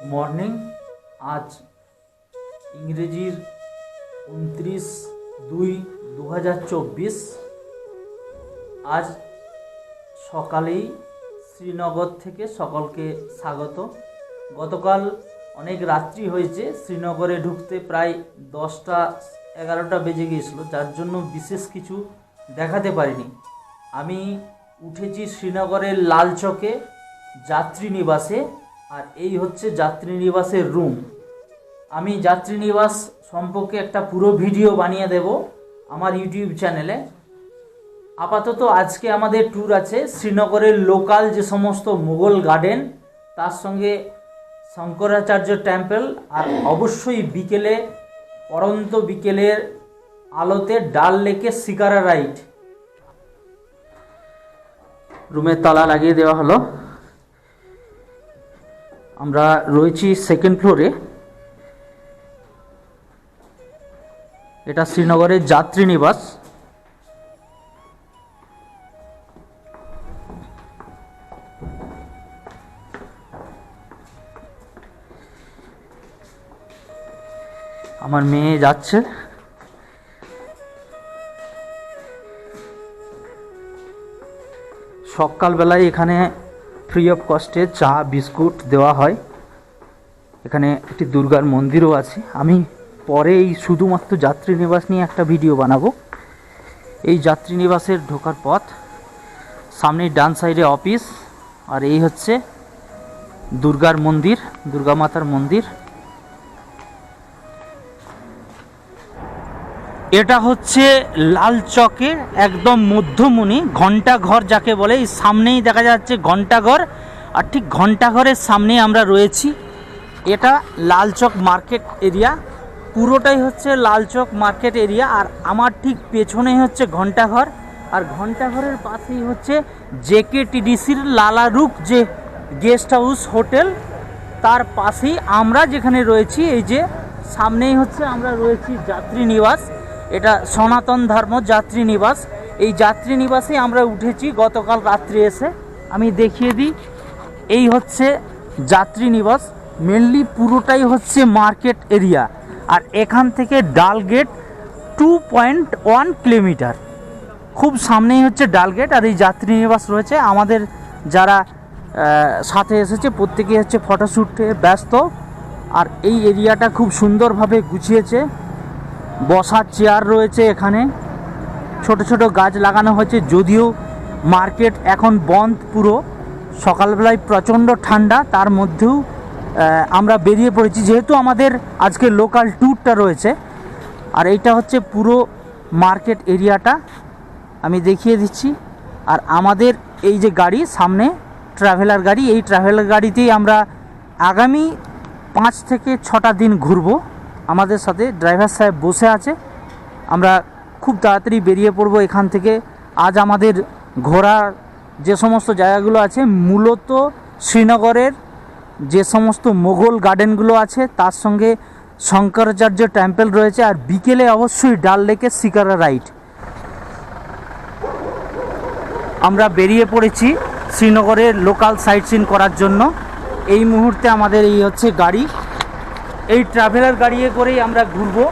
Morning. আজ ইংরেজির 29/2/2024। আজ সকালেই শ্রীনগর থেকে সকলকে স্বাগত। গতকাল অনেক রাত্রি হয়েছে, শ্রীনগরে ঢুকতে প্রায় 10টা-11টা বেজে গিয়েছিল, যার জন্য বিশেষ কিছু দেখাতে পারিনি। আমি উঠেছি শ্রীনগরের লালচকে যাত্রী নিবাসে, আর এই হচ্ছে যাত্রী নিবাসের রুম। আমি যাত্রী নিবাস সম্পর্কে একটা পুরো ভিডিও বানিয়ে দেব আমার ইউটিউব চ্যানেলে। আপাতত আজকে আমাদের ট্যুর আছে শ্রীনগরের লোকাল যে সমস্ত মুঘল গার্ডেন, তার সঙ্গে শঙ্করাচার্য টেম্পল, আর অবশ্যই বিকেলে পরন্ত বিকেলের আলোতে ডাল লেকে শিকারা রাইড। রুমের তালা লাগিয়ে দেওয়া হলো। আমরা রয়েছি সেকেন্ড ফ্লোরে। এটা শ্রীনগরের যাত্রী নিবাস। আমার মেয়ে যাচ্ছে। সকালবেলায় এখানে ফ্রি অফ কস্টে চা বিস্কুট দেওয়া হয়। এখানে একটি দুর্গার মন্দিরও আছে। আমি পরে এই শুধুমাত্র যাত্রী নিবাস নিয়ে একটা ভিডিও বানাবো। এই যাত্রী নিবাসের ঢোকার পথ, সামনে ডান সাইডে অফিস, আর এই হচ্ছে দুর্গার মন্দির, দুর্গা মাতার মন্দির। এটা হচ্ছে লালচকের একদম মধ্যমণি, ঘণ্টাঘর যাকে বলে। এই সামনেই দেখা যাচ্ছে ঘণ্টাঘর, আর ঠিক ঘণ্টাঘরের সামনেই আমরা রয়েছি। এটা লালচক মার্কেট এরিয়া, পুরোটাই হচ্ছে লালচক মার্কেট এরিয়া। আর আমার ঠিক পেছনেই হচ্ছে ঘণ্টাঘর, আর ঘণ্টাঘরের পাশেই হচ্ছে জেকেটিডিসির লালারুখ যে গেস্ট হাউস হোটেল, তার পাশেই আমরা যেখানে রয়েছি। এই যে সামনেই হচ্ছে আমরা রয়েছি যাত্রী নিবাস। এটা সনাতন ধর্ম যাত্রী নিবাস। এই যাত্রী নিবাসে আমরা উঠেছি গতকাল রাত্রে এসে। আমি দেখিয়ে দিই, এই হচ্ছে যাত্রী নিবাস। মেনলি পুরোটাই হচ্ছে মার্কেট এরিয়া, আর এখান থেকে ডালগেট 2.1 কিলোমিটার। খুব সামনেই হচ্ছে ডালগেট, আর এই যাত্রী নিবাস রয়েছে। আমাদের যারা সাথে এসেছে প্রত্যেকেই হচ্ছে ফটোশ্যুটে ব্যস্ত। আর এই এরিয়াটা খুব সুন্দরভাবে গুছিয়েছে। বসার চেয়ার রয়েছে এখানে, ছোট ছোট গাছ লাগানো হয়েছে। যদিও মার্কেট এখন বন্ধ পুরো, সকালবেলায় প্রচণ্ড ঠান্ডা, তার মধ্যেও আমরা বেরিয়ে পড়েছি যেহেতু আমাদের আজকে লোকাল ট্যুরটা রয়েছে। আর এইটা হচ্ছে পুরো মার্কেট এরিয়াটা আমি দেখিয়ে দিচ্ছি। আর আমাদের এই যে গাড়ি সামনে ট্রাভেলার গাড়ি, এই ট্রাভেলার গাড়িতেই আমরা আগামী 5 থেকে 6টা দিন ঘুরবো। আমাদের সাথে ড্রাইভার সাহেব বসে আছে। আমরা খুব তাড়াতাড়ি বেরিয়ে পড়বো এখান থেকে। আজ আমাদের ঘোরার যে সমস্ত জায়গাগুলো আছে, মূলত শ্রীনগরের যে সমস্ত মোগল গার্ডেনগুলো আছে, তার সঙ্গে শঙ্করাচার্য টেম্পল রয়েছে, আর বিকেলে অবশ্যই ডাল লেকে শিকারা রাইড। আমরা বেরিয়ে পড়েছি শ্রীনগরের লোকাল সাইট সিন করার জন্য। এই মুহূর্তে আমাদের এই হচ্ছে গাড়ি, এই ট্রাভেলার গাড়িয়ে করেই আমরা ঘুরবো।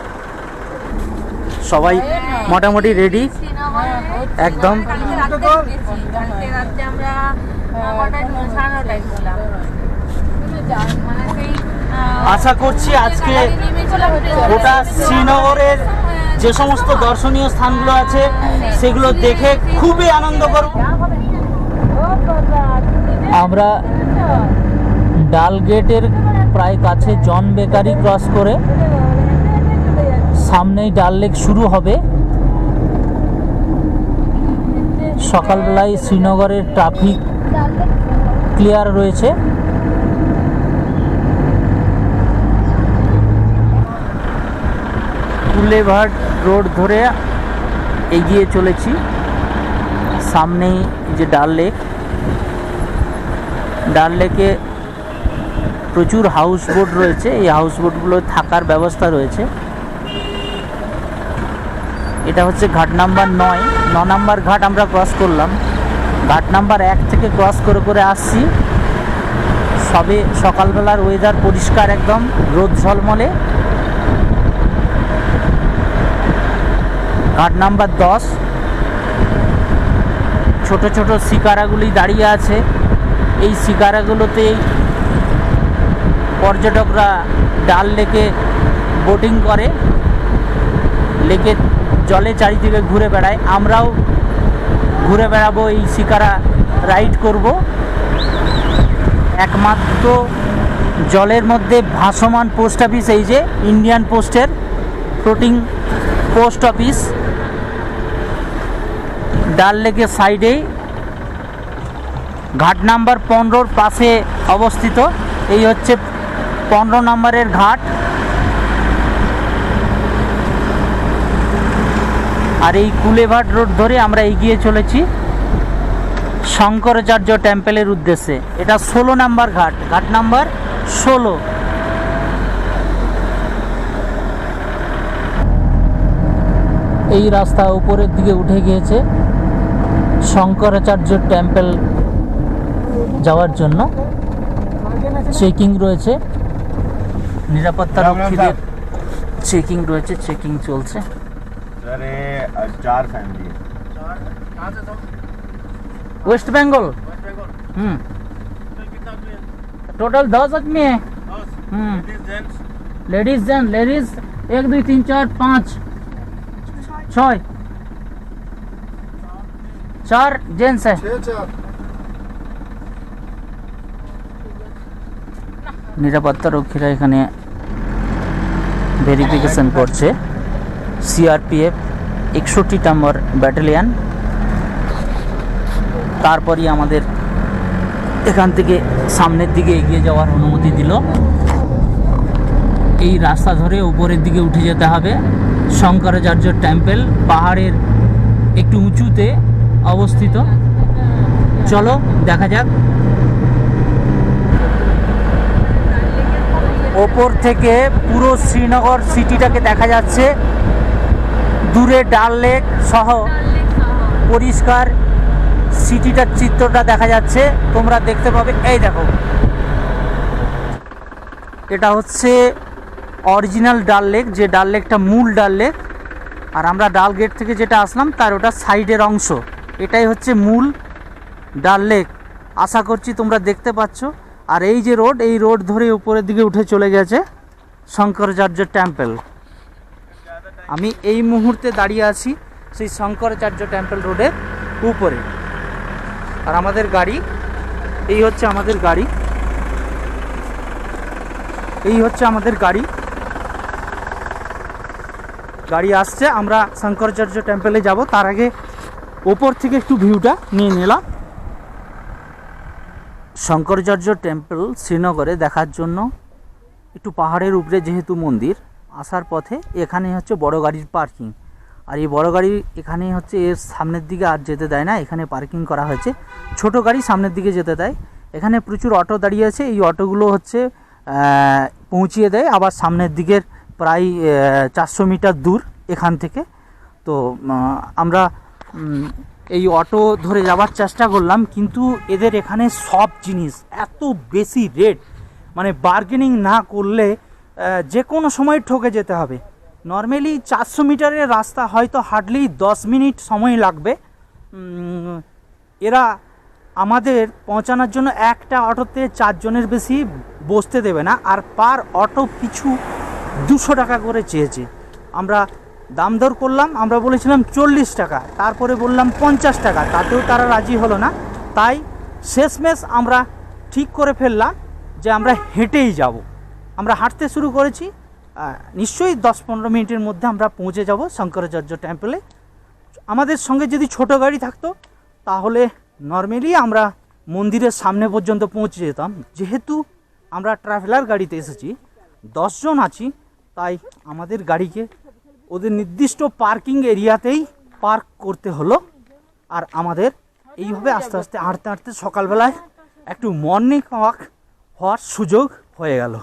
সবাই মোটামুটি রেডি একদম। আশা করছি আজকে গোটা শ্রীনগরের যে সমস্ত দর্শনীয় স্থানগুলো আছে সেগুলো দেখে খুবই আনন্দ করব। আমরা ডালগেটের প্রায় কাছে জন বেকারি ক্রস করে সামনেই ডাল লেক শুরু হবে। সকালবেলায় শ্রীনগরের ট্রাফিক ক্লিয়ার রয়েছে। বুলেভার্ড রোড ধরে এগিয়ে চলেছি। সামনেই যে ডাল লেক, ডাল লেকে প্রচুর হাউস বোট রয়েছে। এই হাউস বোটগুলো থাকার ব্যবস্থা রয়েছে। এটা হচ্ছে ঘাট নাম্বার 9 নাম্বার ঘাট আমরা ক্রস করলাম। ঘাট নাম্বার 1 থেকে ক্রস করে করে আসছি সবে সকালবেলার ওয়েদার পরিষ্কার, একদম রোদ ঝলমলে। ঘাট নাম্বার 10। ছোট ছোট শিকারাগুলি দাঁড়িয়ে আছে। এই শিকারাগুলোতেই পর্যটকরা ডাল লেকে বোটিং করে, লেকের জলে চারিদিকে ঘুরে বেড়ায়। আমরাও ঘুরে বেড়াবো, এই শিকারা রাইড করব। একমাত্র জলের মধ্যে ভাসমান পোস্ট অফিস এই যে ইন্ডিয়ান পোস্টের ফ্লোটিং পোস্ট অফিস, ডাল লেকের সাইডেই ঘাট নাম্বার 15-র পাশে অবস্থিত। এই হচ্ছে 15 নম্বরের ঘাট। আর এই কুলেভাট রোড ধরে আমরা এগিয়ে চলেছি শঙ্করাচার্য টেম্পলের উদ্দেশ্যে। এটা 16 নম্বর ঘাট, ঘাট নাম্বার 16। এই রাস্তা উপরের দিকে উঠে গিয়েছে শঙ্করাচার্য টেম্পল যাওয়ার জন্য। চেকিং রয়েছে, নিরাপত্তা রক্ষীদের চেকিং রয়েছে, চেকিং চলছে। वेस्ट बंगाल। टोटल 10 आदमी है। लेडीज जेंट्स, लेडीज 1 2 3 4 5 6 4 जेंट्स है। নিরাপত্তা রক্ষীরা এখানে ভেরিফিকেশন করছে। সিআরপিএফ 61 নম্বর ব্যাটালিয়ন। তারপরই আমাদের এখান থেকে সামনের দিকে এগিয়ে যাওয়ার অনুমতি দিল। এই রাস্তা ধরে উপরের দিকে উঠে যেতে হবে। শঙ্করাচার্য টেম্পল পাহাড়ের একটু উঁচুতে অবস্থিত। চলো দেখা যাক। ওপর থেকে পুরো শ্রীনগর সিটিটাকে দেখা যাচ্ছে, দূরে ডাল লেক সহ পরিষ্কার সিটিটার চিত্রটা দেখা যাচ্ছে, তোমরা দেখতে পাবে। এই দেখো, এটা হচ্ছে অরিজিনাল ডাল লেক, যে ডাল লেকটা মূল ডাল লেক। আর আমরা ডাল গেট থেকে যেটা আসলাম তার ওটা সাইডের অংশ, এটাই হচ্ছে মূল ডাল লেক। আশা করছি তোমরা দেখতে পাচ্ছ। আর এই যে রোড, এই রোড ধরে উপরের দিকে উঠে চলে গেছে শঙ্করাচার্য টেম্পল। আমি এই মুহূর্তে দাঁড়িয়ে আছি সেই শঙ্করাচার্য টেম্পল রোডের উপরে। আর আমাদের গাড়ি, এই হচ্ছে আমাদের গাড়ি, এই হচ্ছে আমাদের গাড়ি। গাড়ি আসছে, আমরা শঙ্করাচার্য টেম্পলে যাব। তার আগে ওপর থেকে একটু ভিউটা নিয়ে নিলাম। শঙ্করাচার্য টেম্পল শ্রীনগরে দেখার জন্য একটু পাহাড়ের উপরে যেহেতু মন্দির, আসার পথে এখানে হচ্ছে বড় গাড়ির পার্কিং। আর এই বড় গাড়ি এখানে হচ্ছে এর সামনের দিকে আর যেতে দেয় না, এখানে পার্কিং করা হয়েছে। ছোট গাড়ি সামনের দিকে যেতে দেয়। এখানে প্রচুর অটো দাঁড়িয়ে আছে, এই অটোগুলো হচ্ছে পৌঁছিয়ে দেয় আবার সামনের দিকের প্রায় 400 মিটার দূর এখান থেকে। তো আমরা এই অটো ধরে যাওয়ার চেষ্টা করলাম, কিন্তু এদের এখানে সব জিনিস এত বেশি রেট, মানে বার্গেনিং না করলে যে কোনো সময় ঠকে যেতে হবে। নর্মালি 400 মিটারের রাস্তা হয়তো হার্ডলি 10 মিনিট সময় লাগবে। এরা আমাদের পৌঁছানোর জন্য একটা অটোতে 4 জনের বেশি বসতে দেবে না। আর পার অটো পিছু 200 টাকা করে চেয়েছে। আমরা দাম দর করলাম, আমরা বলেছিলাম 40 টাকা, তারপরে বললাম 50 টাকা, তাতেও তারা রাজি হলো না। তাই শেষমেশ আমরা ঠিক করে ফেললাম যে আমরা হেঁটেই যাব। আমরা হাঁটতে শুরু করেছি, নিশ্চয়ই 10-15 মিনিটের মধ্যে আমরা পৌঁছে যাব শঙ্করাচার্য টেম্পলে। আমাদের সঙ্গে যদি ছোট গাড়ি থাকতো তাহলে নর্মালি আমরা মন্দিরের সামনে পর্যন্ত পৌঁছে যেতাম। যেহেতু আমরা ট্রাভেলার গাড়িতে এসেছি, 10 জন আছি, তাই আমাদের গাড়িকে ওদের নির্দিষ্ট পার্কিং এরিয়াতেই পার্ক করতে হলো। আর আমাদের এইভাবে আস্তে আস্তে হাঁটতে হাঁটতে সকালবেলায় একটু মর্নিং ওয়াক হওয়ার সুযোগ হয়ে গেল।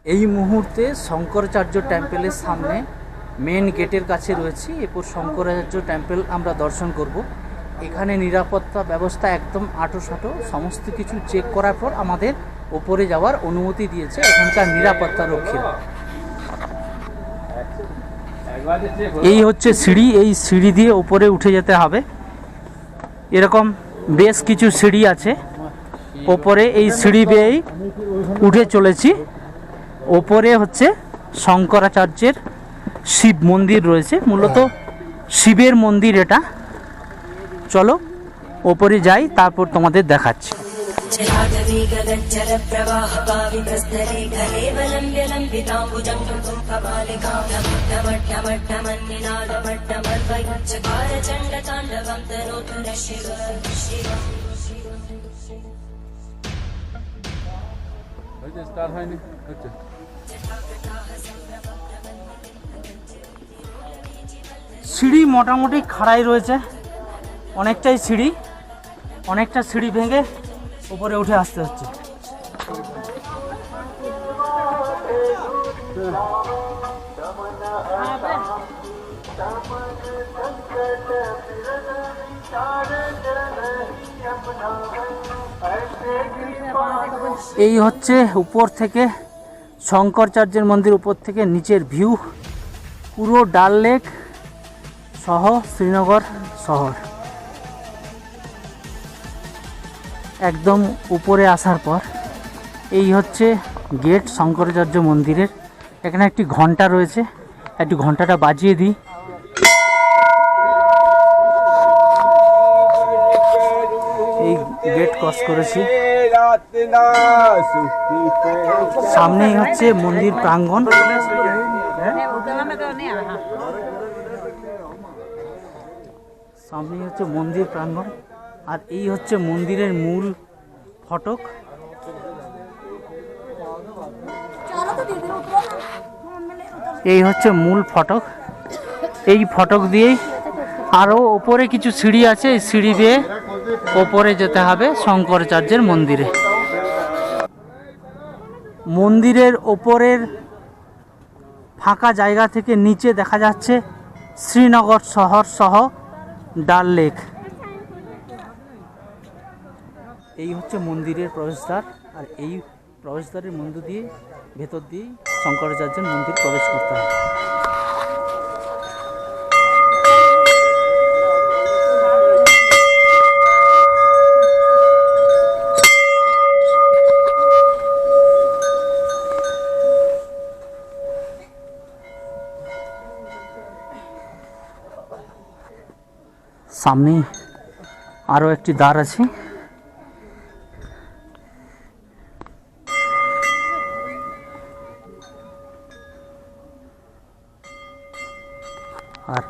এই মুহূর্তে শঙ্করাচার্য টেম্পলের সামনে মেন গেটের কাছে রয়েছি। এরপর শঙ্করাচার্য টেম্পল আমরা দর্শন করব। এখানে নিরাপত্তা ব্যবস্থা একদম আঁটোসাঁটো, সমস্ত কিছু চেক করার পর আমাদের ওপরে যাওয়ার অনুমতি দিয়েছে এখানকার নিরাপত্তা রক্ষীরা। এই হচ্ছে সিঁড়ি, এই সিঁড়ি দিয়ে ওপরে উঠে যেতে হবে। এরকম বেশ কিছু সিঁড়ি আছে ওপরে, এই সিঁড়ি বেয়েই উঠে চলেছি। ওপরে হচ্ছে শঙ্করাচার্যের শিব মন্দির রয়েছে, মূলত শিবের মন্দির এটা। চলো ওপরে যাই, তারপর তোমাদের দেখাচ্ছি। সিঁড়ি মোটামুটি খাড়াই রয়েছে, অনেকটাই সিঁড়ি, অনেকটা সিঁড়ি ভেঙে উপরে উঠে আসতে হচ্ছে। এই হচ্ছে উপর থেকে শঙ্করাচার্যের মন্দির, উপর থেকে নিচের ভিউ, পুরো ডাল লেক সহ শ্রীনগর শহর। একদম উপরে আসার পর এই হচ্ছে গেট শঙ্করাচার্য মন্দিরের। এখানে একটি ঘন্টা রয়েছে, একটি ঘন্টাটা বাজিয়ে দিই। এই গেট ক্রস করেছি, সামনেই হচ্ছে মন্দির প্রাঙ্গণ। সামনেই হচ্ছে মন্দির প্রাঙ্গণ, আর এই হচ্ছে মন্দিরের মূল ফটক। এই হচ্ছে মূল ফটক, এই ফটক দিয়েই আরও ওপরে কিছু সিঁড়ি আছে, এই সিঁড়ি দিয়ে ওপরে যেতে হবে শঙ্করাচার্যের মন্দিরে। মন্দিরের ওপরের ফাঁকা জায়গা থেকে নিচে দেখা যাচ্ছে শ্রীনগর শহর সহ ডাল লেক। এই হচ্ছে মন্দিরের প্রবেশদ্বার, আর এই প্রবেশদ্বারের মধ্য দিয়ে ভেতর দিয়ে শঙ্করাচার্যের মন্দির প্রবেশ করতে হবে। সামনেই আরও একটি দ্বার আছে। আর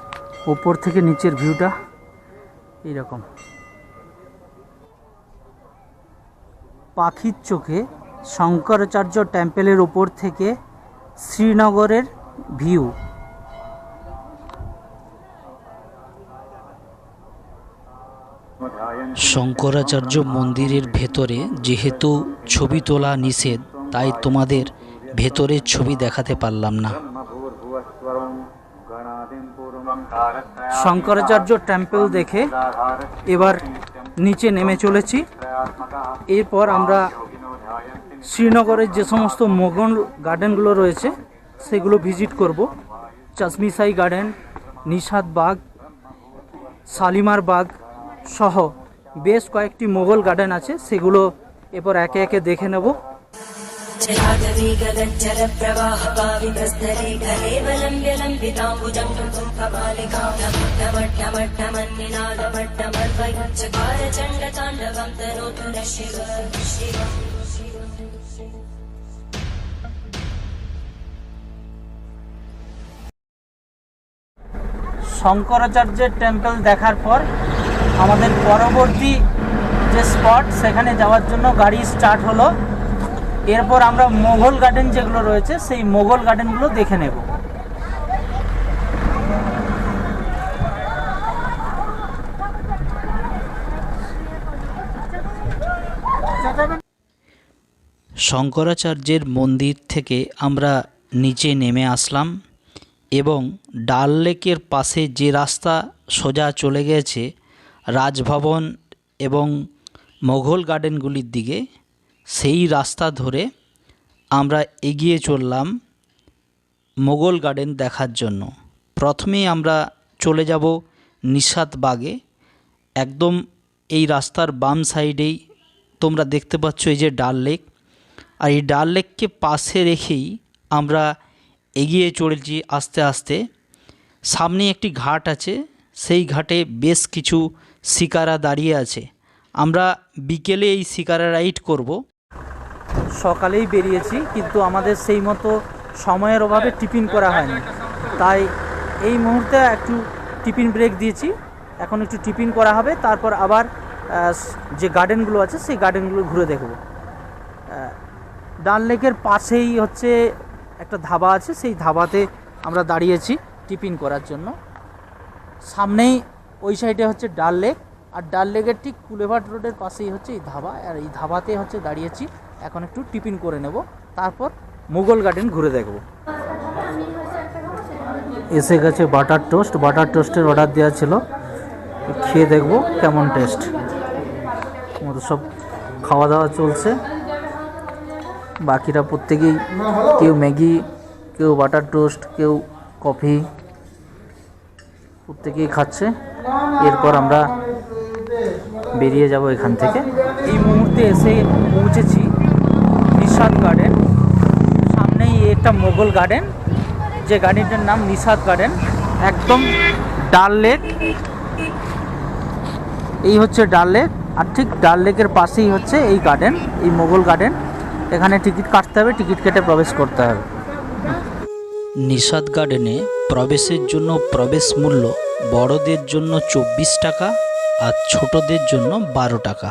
উপর থেকে নিচের ভিউটা এইরকম। পাখির চোখে শঙ্করাচার্য টেম্পলের উপর থেকে শ্রীনগরের ভিউ। শঙ্করাচার্য মন্দিরের ভেতরে যেহেতু ছবি তোলা নিষেধ, তাই তোমাদের ভেতরের ছবি দেখাতে পারলাম না। শঙ্করাচার্য টেম্পল দেখে এবার নিচে নেমে চলেছি। এরপর আমরা শ্রীনগরের যে সমস্ত মোগল গার্ডেনগুলো রয়েছে সেগুলো ভিজিট করব। চশমিশাই গার্ডেন, নিশাদ বাগ, শালিমার বাগ সহ বেশ কয়েকটি মোগল গার্ডেন আছে, সেগুলো এরপর একে একে দেখে নেব। শঙ্করাচার্যের টেম্পল দেখার পর আমাদের পরবর্তী যে স্পট সেখানে যাওয়ার জন্য গাড়ি স্টার্ট হলো। এরপর আমরা মোগল গার্ডেন যেগুলো রয়েছে সেই মোগল গার্ডেনগুলো দেখে নেব। শঙ্করাচার্যের মন্দির থেকে আমরা নিচে নেমে আসলাম এবং ডাল লেকের পাশে যে রাস্তা সোজা চলে গেছে রাজভবন এবং মোগল গার্ডেনগুলির দিকে, সেই রাস্তা ধরে আমরা এগিয়ে চললাম মোগল গার্ডেন দেখার জন্য। প্রথমেই আমরা চলে যাব নিশাত বাগে। একদম এই রাস্তার বাম সাইডেই তোমরা দেখতে পাচ্ছ এই যে ডাল লেক, আর এই ডাল লেককে পাশে রেখেই আমরা এগিয়ে চলেছি আস্তে আস্তে। সামনে একটি ঘাট আছে, সেই ঘাটে বেশ কিছু শিকারা দাঁড়িয়ে আছে। আমরা বিকেলে এই শিকারা রাইড করব। সকালেই বেরিয়েছি, কিন্তু আমাদের সেই মতো সময়ের অভাবে টিফিন করা হয়নি, তাই এই মুহূর্তে একটু টিফিন ব্রেক দিয়েছি। এখন একটু টিফিন করা হবে, তারপর আবার যে গার্ডেনগুলো আছে সেই গার্ডেনগুলো ঘুরে দেখব। ডাল লেকের পাশেই হচ্ছে একটা ধাবা আছে, সেই ধাবাতে আমরা দাঁড়িয়েছি টিফিন করার জন্য। সামনেই ওই সাইডে হচ্ছে ডাল লেক, আর ডাল লেকের ঠিক কুলেভাট রোডের পাশেই হচ্ছে এই ধাবা, আর এই ধাবাতে হচ্ছে দাঁড়িয়েছি। এখন একটু টিফিন করে নেব, তারপর মুঘল গার্ডেন ঘুরে দেখব। এসে গেছে বাটার টোস্ট। বাটার টোস্টের অর্ডার দেওয়া ছিল, খেয়ে দেখব কেমন টেস্ট। আমাদের সব খাওয়া দাওয়া চলছে, বাকিরা প্রত্যেকেই কেউ ম্যাগি, কেউ বাটার টোস্ট, কেউ কফি, প্রত্যেকেই খাচ্ছে। এরপর আমরা বেরিয়ে যাব এখান থেকে। এই মুহূর্তে এসে পৌঁছেছি নিশাত গার্ডেন। সামনেই একটা মোগল গার্ডেন, যে গার্ডেনটার নাম নিশাত গার্ডেন। একদম ডাল লেক, এই হচ্ছে ডাল লেক, আর ঠিক ডাল লেকের পাশেই হচ্ছে এই গার্ডেন, এই মোগল গার্ডেন। এখানে টিকিট কাটতে হবে, টিকিট কেটে প্রবেশ করতে হবে। নিশাত গার্ডেনে প্রবেশের জন্য প্রবেশ মূল্য বড়দের জন্য 24 টাকা আর ছোটদের জন্য 12 টাকা।